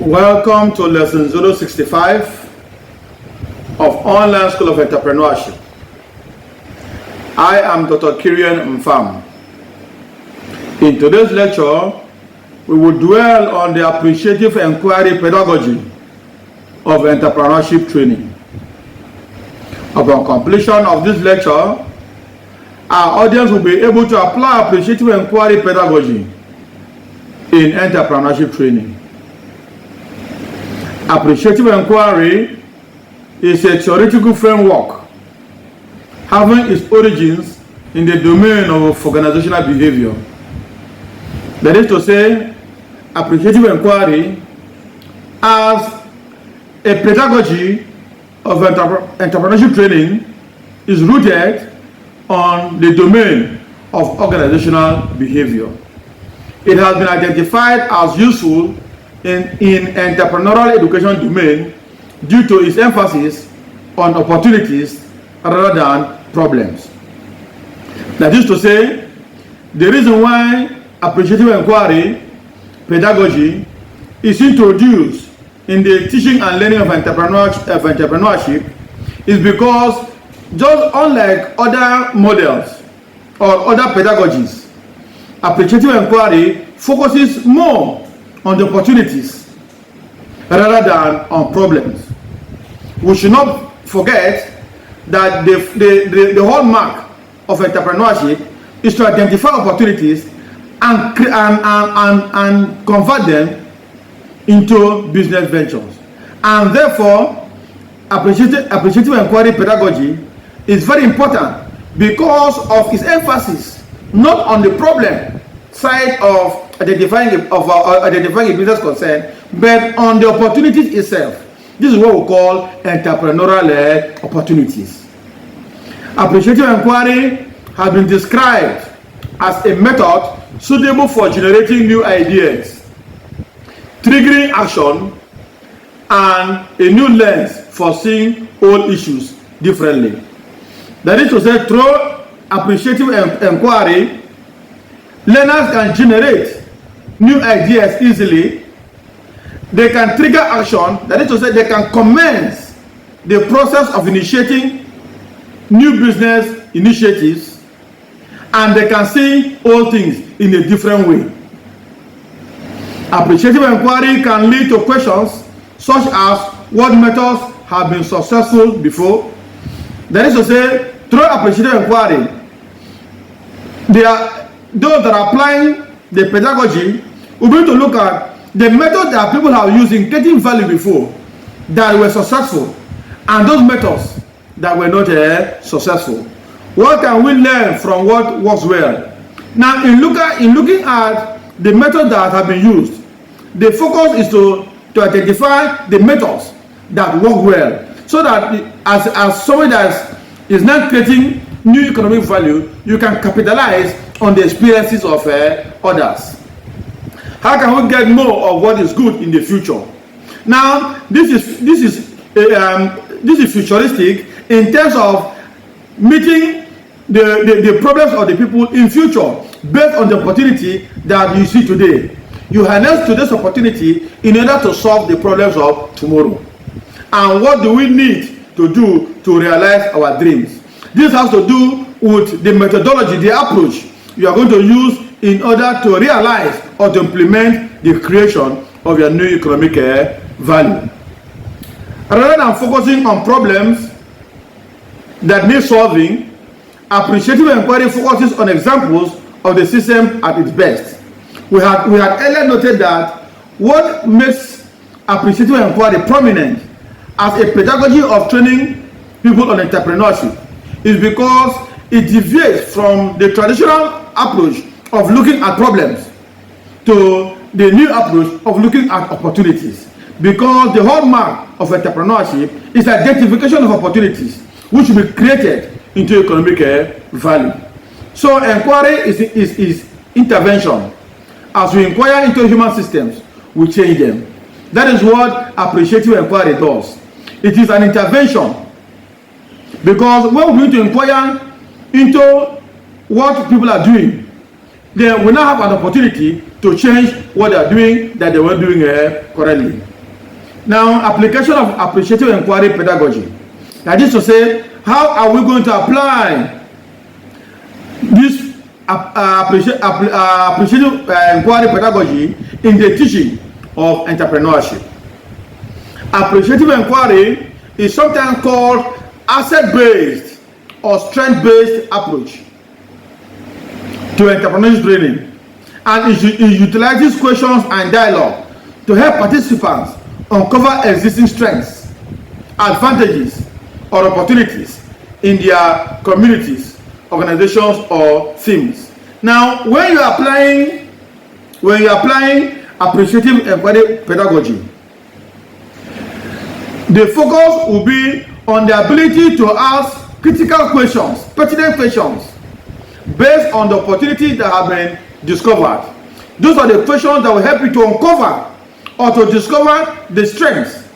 Welcome to lesson 065 of Online School of Entrepreneurship. I am Dr. Kirian Mfam. In today's lecture, we will dwell on the appreciative inquiry pedagogy of entrepreneurship training. Upon completion of this lecture, our audience will be able to apply appreciative inquiry pedagogy in entrepreneurship training. Appreciative inquiry is a theoretical framework having its origins in the domain of organizational behavior. That is to say, appreciative inquiry as a pedagogy of entrepreneurship training is rooted on the domain of organizational behavior. It has been identified as useful in entrepreneurial education domain due to its emphasis on opportunities rather than problems. That is to say, the reason why appreciative inquiry pedagogy is introduced in the teaching and learning of entrepreneurship is because, just unlike other models or other pedagogies, appreciative inquiry focuses more on the opportunities rather than on problems. We should not forget that the hallmark of entrepreneurship is to identify opportunities and convert them into business ventures. And therefore, appreciative inquiry pedagogy is very important because of its emphasis not on the problem side of identifying a business concern, but on the opportunities itself. This is what we call entrepreneurial opportunities. Appreciative inquiry has been described as a method suitable for generating new ideas, triggering action, and a new lens for seeing old issues differently. That is to say, through appreciative inquiry, learners can generate new ideas easily. They can trigger action, that is to say, they can commence the process of initiating new business initiatives, and they can see all things in a different way. Appreciative inquiry can lead to questions such as what methods have been successful before. That is to say, through appreciative inquiry, those that are applying the pedagogy will be able to look at the methods that people have used in getting value before that were successful, and those methods that were not successful. What can we learn from what works well? Now, in looking at the methods that have been used, the focus is to identify the methods that work well, so that as somebody that is not creating new economic value, you can capitalize on the experiences of others. How can we get more of what is good in the future? Now, this is futuristic in terms of meeting the problems of the people in future based on the opportunity that you see today. You harness today's opportunity in order to solve the problems of tomorrow. And what do we need to do to realize our dreams? This has to do with the methodology, the approach you are going to use in order to realize or to implement the creation of your new economic value. Rather than focusing on problems that need solving, appreciative inquiry focuses on examples of the system at its best. We had earlier noted that what makes appreciative inquiry prominent as a pedagogy of training people on entrepreneurship is because it deviates from the traditional approach of looking at problems to the new approach of looking at opportunities. Because the hallmark of entrepreneurship is identification of opportunities which will be created into economic value. So inquiry is intervention. As we inquire into human systems, we change them. That is what appreciative inquiry does. It is an intervention, because when we need to inquire into what people are doing, then we now have an opportunity to change what they are doing that they were doing currently. Now, application of appreciative inquiry pedagogy. That is to say, how are we going to apply this appreciative inquiry pedagogy in the teaching of entrepreneurship? Appreciative inquiry is sometimes called asset-based or strength-based approach to entrepreneurship training, and it utilizes questions and dialogue to help participants uncover existing strengths, advantages, or opportunities in their communities, organizations, or themes. Now, when you are applying appreciative inquiry pedagogy, the focus will be on the ability to ask critical questions, pertinent questions, based on the opportunities that have been discovered. Those are the questions that will help you to uncover or to discover the strengths,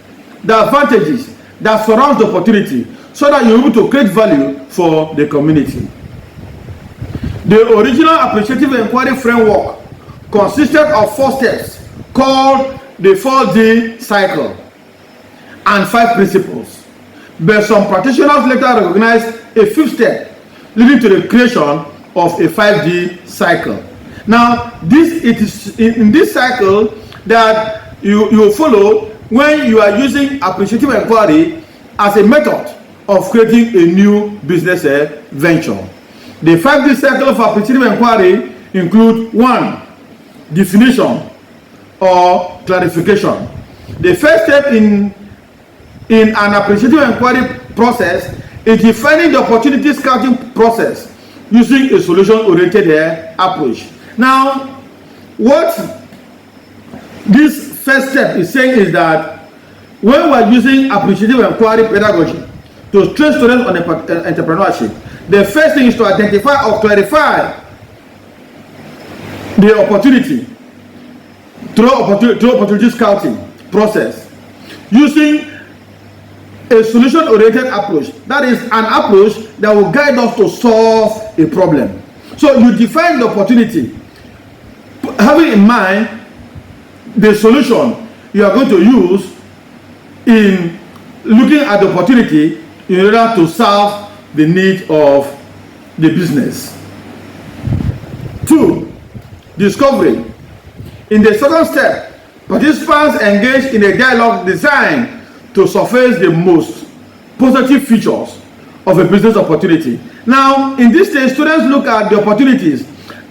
the advantages that surround the opportunity, so that you're able to create value for the community. The original appreciative inquiry framework consisted of 4 steps called the 4D cycle and 5 principles, but some practitioners later recognized a 5th step, leading to the creation of a 5D cycle. Now, it is in this cycle that you follow when you are using appreciative inquiry as a method of creating a new business venture. The 5D cycle of appreciative inquiry include 1. Definition or clarification. The first step in an appreciative inquiry process is defining the opportunity scouting process using a solution-oriented approach. Now, what this first step is saying is that when we are using appreciative inquiry pedagogy to train students on entrepreneurship, the first thing is to identify or clarify the opportunity through opportunity scouting process using a solution-oriented approach. That is an approach that will guide us to solve a problem. So you define the opportunity, having in mind the solution you are going to use in looking at the opportunity in order to solve the need of the business. 2. Discovery. In the second step, participants engage in a dialogue designed to surface the most positive features of a business opportunity. Now, in this stage, students look at the opportunities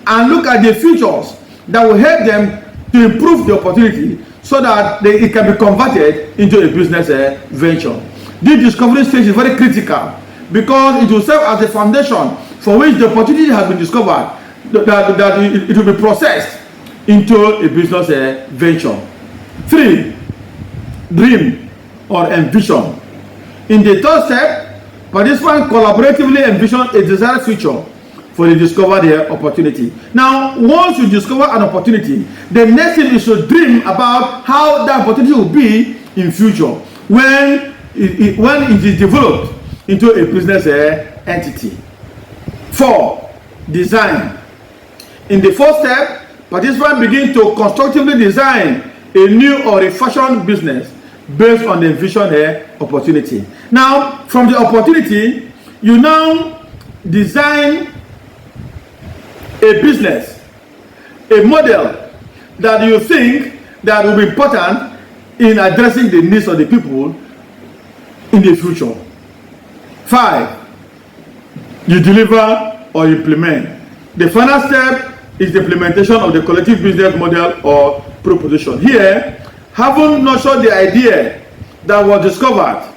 and look at the features that will help them to improve the opportunity so that it can be converted into a business venture. This discovery stage is very critical because it will serve as a foundation for which the opportunity has been discovered, that it will be processed into a business venture. 3. Dream or envision. In the third step, participants collaboratively envision a desired future for the discovered opportunity. Now, once you discover an opportunity, the next thing is to dream about how that opportunity will be in future when it is developed into a business entity. 4. Design. In the fourth step, participants begin to constructively design a new or a fashion business based on the envisioned opportunity. Now, from the opportunity, you now design a business, a model that you think that will be important in addressing the needs of the people in the future. 5. You deliver or implement. The final step is the implementation of the collective business model or proposition. Here, having nurtured the idea that was discovered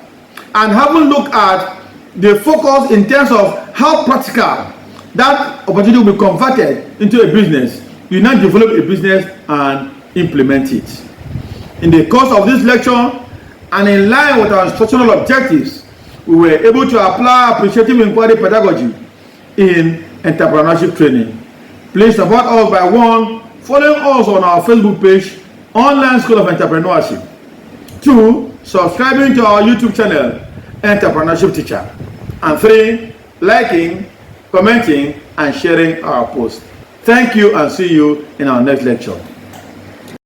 and having looked at the focus in terms of how practical that opportunity will be converted into a business, you now develop a business and implement it. In the course of this lecture, and in line with our instructional objectives, we were able to apply appreciative inquiry pedagogy in entrepreneurship training. Please support us by 1. Following us on our Facebook page, Online School of Entrepreneurship. 2. Subscribing to our YouTube channel, Entrepreneurship Teacher. And 3. Liking, commenting, and sharing our posts. Thank you and see you in our next lecture.